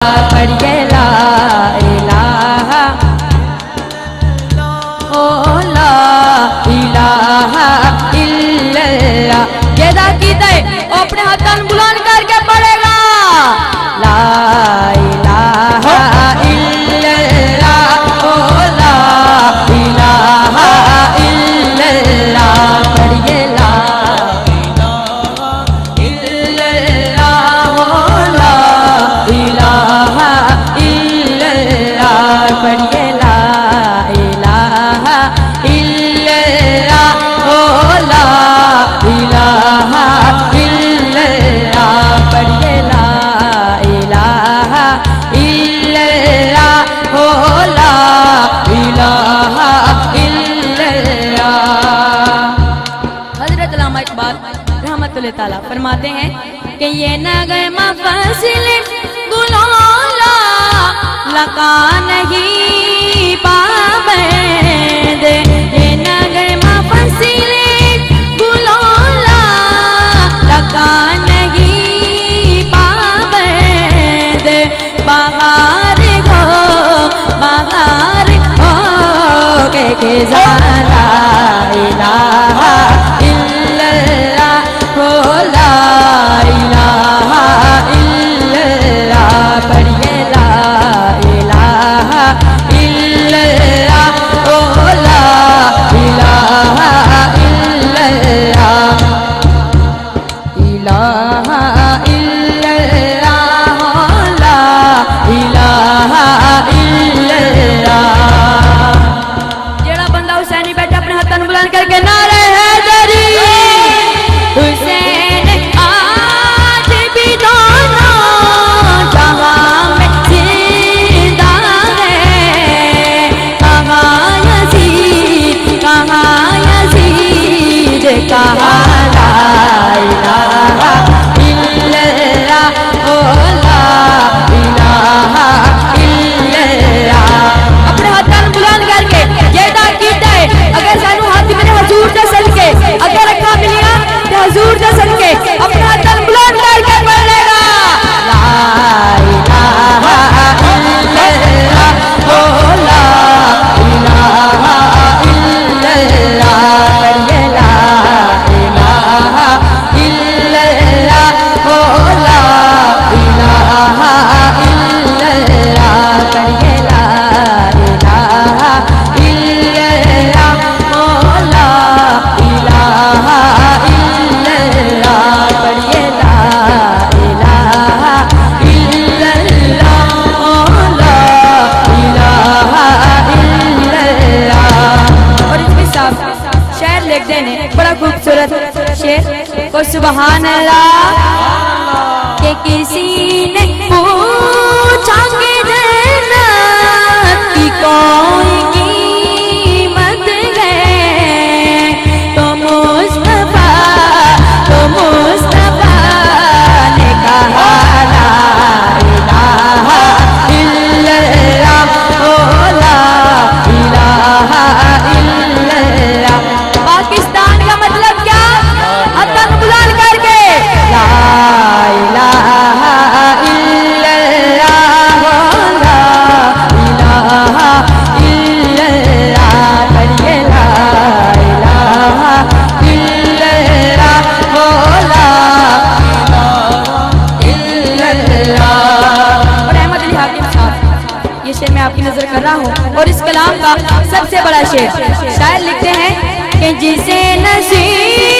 पढ़िए ला इलाहा ओ ला इलाहा इल्लल्लाह। ये दाकीद है अपने हाथन बुलंद करके पढ़ेगा ला इलाहा इल्लल्लाह ओ ला इलाहा इल्लल्लाह। पढ़िए ला पढ़िए ला इलाहा इल्लल्लाह ओ ला इलाहा इल्लल्लाह। पढ़िए ला इलाहा इल्लल्लाह ओ ला इलाहा इल्लल्लाह। हज़रत अल्लामा इक़बाल रहमतुल्लाह ताला फरमाते हैं कि ये नगमा फ़ज़्ल गुलाला लका नहीं पाबंद। ये नगमा फ़ज़्ल गुलाला लका नहीं पाबंद। बहार हो के ज़ाला इलाहा इल्लल्लाह हो ला इलाहा इल्लल्लाह। पढ़िए ला इलाहा इल्लल्लाह ओ ला इलाहा इल्लल्लाह। इलाहा इल्लल्लाह ओ ला इलाहा इल्लल्लाह। जेड़ा बंदा हुसैनी बैठा अपने हाथन बुलंद करके नारे हैदरी हुसैन आज भी दोनों जहां में जिंदा है। कहाँ यज़ीद कहाँ ला इलाहा इल्लल्लाह ओ ला इलाहा इल्लल्लाह। अपने हाथन बुलंद करके ये दाकीद है अगर सानू हाथ में हुजूर दे सदके अगर रखा मिलिया ते हुजूर दे सदके अपने हाथन बुलंद करके पढ़ेगा ला इलाहा इल्लल्लाह ओ ला इलाहा इल्लल्लाह। पढ़िए ला इलाहा इल्लल्लाह ओ ला इलाहा इल्लल्लाह। पढ़िए ला इलाहा इल्लल्लाह ओ ला इलाहा इल्लल्लाह। पढ़िए ला इलाहा इल्लल्लाह ओ ला इलाहा इल्लल्लाह। और इसके साथ शेर लिख देने बड़ा खूबसूरत शेर को सुभान अल्लाह के किसी ने पूछा कि जन्नत की कोई कीमत है तो मुस्तफा ने कहा ला इलाहा इल्लल्लाह ओ ला इलाहा इल्लल्लाह। पाकिस्तान का मतलब क्या हाथन बुलंद करके ला इलाहा इल्लल्लाह ओ ला इलाहा इल्लल्लाह। पढ़िए ला इलाहा इल्लल्लाह ओ ला इल्लल्लाह। और अहमद अली हाकिम साहब ये शेर मैं आपकी नजर कर रहा हूँ और इस कलाम का सबसे बड़ा शेर शायर लिखते हैं कि जिसे नसीब